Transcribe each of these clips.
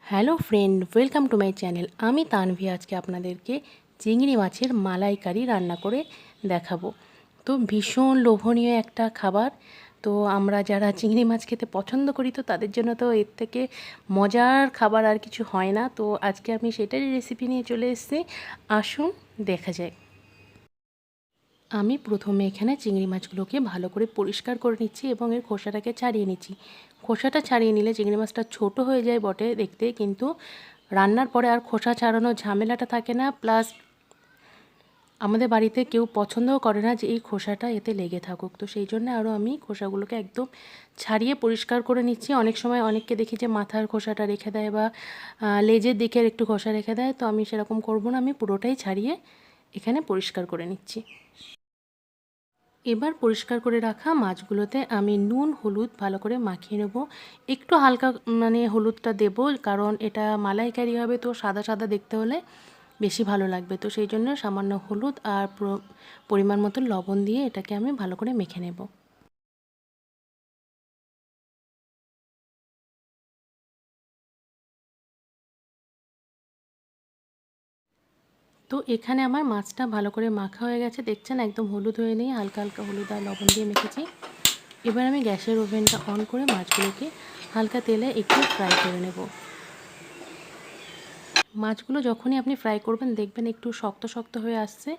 Hello friend, welcome to my channel. আমি তানভি আজকে আপনাদেরকে চিংড়ি মাছের মালাইকারি রান্না করে দেখাবো। তো ভীষণ লোভনীয় একটা খাবার। তো আমরা যারা চিংড়ি মাছ খেতে পছন্দ করি তো তাদের জন্য তো এর থেকে মজার খাবার আর কিছু হয় না। তো আজকে আমি সেটারই রেসিপি নিয়ে চলে এসেছি। আসুন দেখা যায়। আমি প্রথমে এখানে চিংড়ি মাছগুলোকে ভালো করে পরিষ্কার করে নিচ্ছি এবং এর খোসাটাকে ছাড়িয়ে নিচ্ছি। খোসাটা ছাড়িয়ে নিলে চিংড়ি মাছটা ছোট হয়ে যায় বটে দেখতে, কিন্তু রান্নার পরে আর খোসা ছাড়ানোর ঝামেলাটা থাকে না। প্লাস আমাদের বাড়িতে কেউ পছন্দও করে না যে এই খোসাটা এতে লেগে থাকুক। তো সেই জন্য আরও আমি খোসাগুলোকে একদম ছাড়িয়ে পরিষ্কার করে নিচ্ছি। অনেক সময় অনেককে দেখি যে মাথার খোসাটা রেখে দেয় বা লেজের দিকের একটু খোসা রেখে দেয়, তো আমি সেরকম করব না, আমি পুরোটাই ছাড়িয়ে এখানে পরিষ্কার করে নিচ্ছি। এবার পরিষ্কার করে রাখা মাছগুলোতে আমি নুন হলুদ ভালো করে মাখিয়ে নেব। একটু হালকা হলুদটা দেব, কারণ এটা মালাইকারি হবে, তো সাদা সাদা দেখতে হলে বেশি ভালো লাগবে। তো সেই জন্য সামান্য হলুদ আর পরিমাণ মতো লবণ দিয়ে এটাকে আমি ভালো করে মেখে নেব। তো এখানে আমার মাছটা ভালো করে মাখা হয়ে গেছে, দেখছেন একদম হলুদ হয়ে নেই, হালকা হালকা হলুদ আর লবণ দিয়ে মেখেছি। এবার আমি গ্যাসের ওভেনটা অন করে মাছগুলোকে হালকা তেলে একটু ফ্রাই করে নেব। মাছগুলো যখনই আপনি ফ্রাই করবেন দেখবেন একটু শক্ত শক্ত হয়ে আসছে।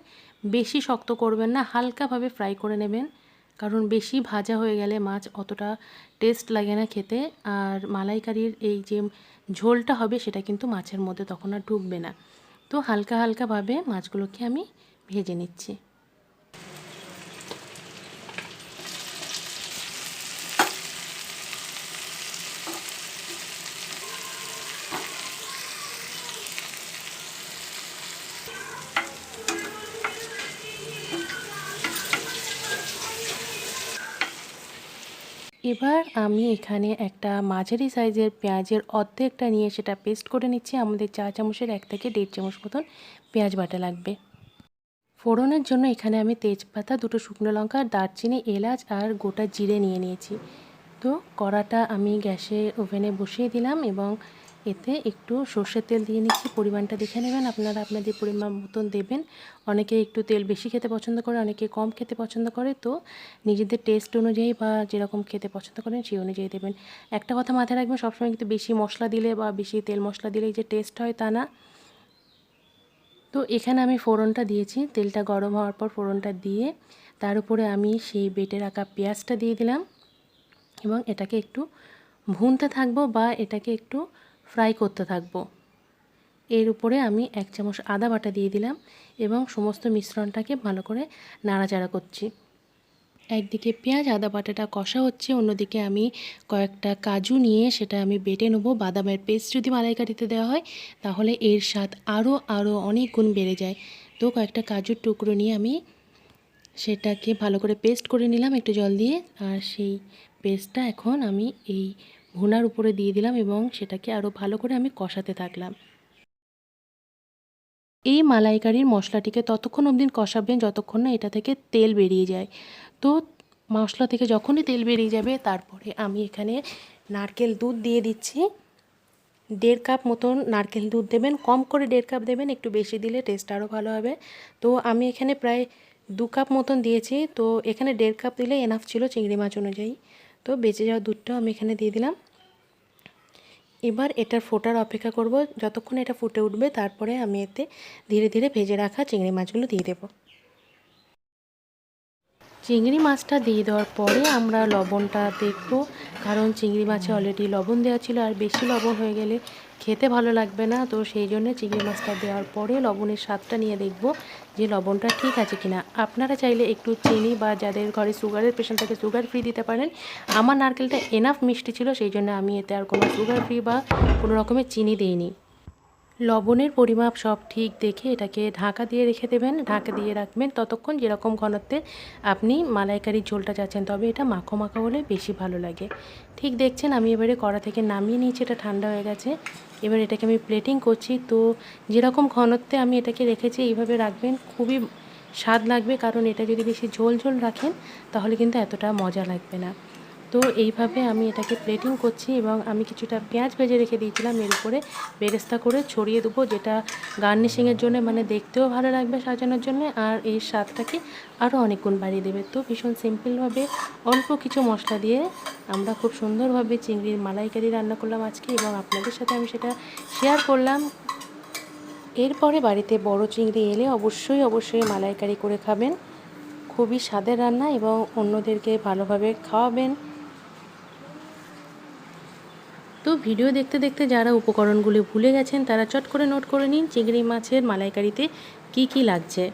বেশি শক্ত করবেন না, হালকাভাবে ফ্রাই করে নেবেন, কারণ বেশি ভাজা হয়ে গেলে মাছ অতটা টেস্ট লাগে না খেতে। আর মালাইকারির এই যে ঝোলটা হবে সেটা কিন্তু মাছের মধ্যে তখন আর ঢুকবে না। তো হালকা হালকাভাবে মাছগুলোকে আমি ভেজে নিচ্ছি। এবার আমি এখানে একটা মাঝারি সাইজের পেঁয়াজের অর্ধেকটা নিয়ে সেটা পেস্ট করে নিচ্ছি। আমাদের চা চামচের 1 থেকে 1.5 চামচ মতন পেঁয়াজ বাটা লাগবে। ফোড়নের জন্য এখানে আমি তেজপাতা, 2টো শুকনো লঙ্কা, দারচিনি, এলাচ আর গোটা জিরে নিয়ে নিয়েছি। তো কড়াটা আমি গ্যাসে ওভেনে বসিয়ে দিলাম এবং এতে একটু সর্ষের তেল দিয়ে নিচ্ছি। পরিমাণটা দেখে নেবেন, আপনারা আপনাদের পরিমাণ মতন দেবেন। অনেকে একটু তেল বেশি খেতে পছন্দ করে, অনেকে কম খেতে পছন্দ করে। তো নিজেদের টেস্ট অনুযায়ী বা যেরকম খেতে পছন্দ করেন সেই অনুযায়ী দেবেন। একটা কথা মাথায় রাখবেন, সবসময় কিন্তু বেশি মশলা দিলে বা বেশি তেল মশলা দিলেই যে টেস্ট হয় তা না। তো এখানে আমি ফোড়নটা দিয়েছি, তেলটা গরম হওয়ার পর ফোড়নটা দিয়ে তার উপরে আমি সেই বেটে রাখা পেঁয়াজটা দিয়ে দিলাম এবং এটাকে একটু ভুনতে থাকবো বা এটাকে একটু ফ্রাই করতে থাকবো। এর উপরে আমি 1 চামচ আদা বাটা দিয়ে দিলাম এবং সমস্ত মিশ্রণটাকে ভালো করে নাড়াচাড়া করছি। একদিকে পেঁয়াজ আদা বাটাটা কষা হচ্ছে, অন্যদিকে আমি কয়েকটা কাজু নিয়ে সেটা আমি বেটে নেব। বাদামের পেস্ট যদি মালাইকারিতে দেওয়া হয় তাহলে এর স্বাদ আরও অনেক গুণ বেড়ে যায়। তো কয়েকটা কাজুর টুকরো নিয়ে আমি সেটাকে ভালো করে পেস্ট করে নিলাম একটু জল দিয়ে। আর সেই পেস্টটা এখন আমি এই ভুনার উপরে দিয়ে দিলাম এবং সেটাকে আরও ভালো করে আমি কষাতে থাকলাম। এই মালাইকারির মশলাটিকে ততক্ষণ অবধি কষাবেন যতক্ষণ না এটা থেকে তেল বেরিয়ে যায়। তো মশলা থেকে যখনই তেল বেরিয়ে যাবে তারপরে আমি এখানে নারকেল দুধ দিয়ে দিচ্ছি। 1.5 কাপ মতন নারকেল দুধ দেবেন, কম করে 1.5 কাপ দেবেন, একটু বেশি দিলে টেস্ট আরও ভালো হবে। তো আমি এখানে প্রায় 2 কাপ মতন দিয়েছি। তো এখানে 1.5 কাপ দিলে এনাফ ছিল চিংড়ি মাছ অনুযায়ী। তো বেঁচে যাওয়া দুধটাও আমি এখানে দিয়ে দিলাম। এবার এটার ফোটার অপেক্ষা করব, যতক্ষণ এটা ফুটে উঠবে তারপরে আমি এতে ধীরে ধীরে ভেজে রাখা চিংড়ি মাছগুলো দিয়ে দেব। চিংড়ি মাছটা দিয়ে দেওয়ার পরে আমরা লবণটা দেখব, কারণ চিংড়ি মাছে অলরেডি লবণ দেওয়া ছিল আর বেশি লবণ হয়ে গেলে খেতে ভালো লাগবে না। তো সেই জন্য চিংড়ি মাছটা দেওয়ার পরে লবণের স্বাদটা নিয়ে দেখব যে লবণটা ঠিক আছে কিনা। আপনারা চাইলে একটু চিনি বা যাদের ঘরে সুগারের পেশেন্ট থাকে সুগার ফ্রি দিতে পারেন। আমার নারকেলটা এনাফ মিষ্টি ছিল, সেই জন্য আমি এতে আর কোনো সুগার ফ্রি বা কোনো রকমের চিনি দিইনি। লবণের পরিমাপ সব ঠিক দেখে এটাকে ঢাকা দিয়ে রেখে দেবেন, ঢাকা দিয়ে রাখবেন ততক্ষণ যেরকম ঘনত্বের আপনি মালাইকারির ঝোলটা চাচ্ছেন, তবে এটা মাখো মাখো হলে বেশি ভালো লাগে। ঠিক দেখছেন আমি এবারে কড়া থেকে নামিয়ে নিয়েছি, এটা ঠান্ডা হয়ে গেছে। এবার এটাকে আমি প্লেটিং করছি। তো যেরকম ঘনত্বে আমি এটাকে রেখেছি এইভাবে রাখবেন, খুবই স্বাদ লাগবে। কারণ এটা যদি বেশি ঝোল ঝোল রাখেন তাহলে কিন্তু এতটা মজা লাগবে না। তো এইভাবে আমি এটাকে প্লেটিং করছি এবং আমি কিছুটা পেঁয়াজ ভেজে রেখে দিয়েছিলাম এর উপরে বেরেস্তা করে ছড়িয়ে দেবো, যেটা গার্নিশিংয়ের জন্য মানে দেখতেও ভালো লাগবে সাজানোর জন্য, আর এই স্বাদটাকে আরও অনেক গুণ বাড়িয়ে দেবে। তো ভীষণ সিম্পলভাবে অল্প কিছু মশলা দিয়ে আমরা খুব সুন্দরভাবে চিংড়ির মালাইকারি রান্না করলাম আজকে, এবং আপনাদের সাথে আমি সেটা শেয়ার করলাম। এরপরে বাড়িতে বড় চিংড়ি এলে অবশ্যই মালাইকারি করে খাবেন, খুবই স্বাদের রান্না এবং অন্যদেরকে ভালোভাবে খাওয়াবেন। তো ভিডিও দেখতে দেখতে যারা উপকরণগুলি ভুলে গেছেন তারা চট করে নোট করে নিন চিংড়ি মাছের মালাইকারিতে কী কী লাগছে।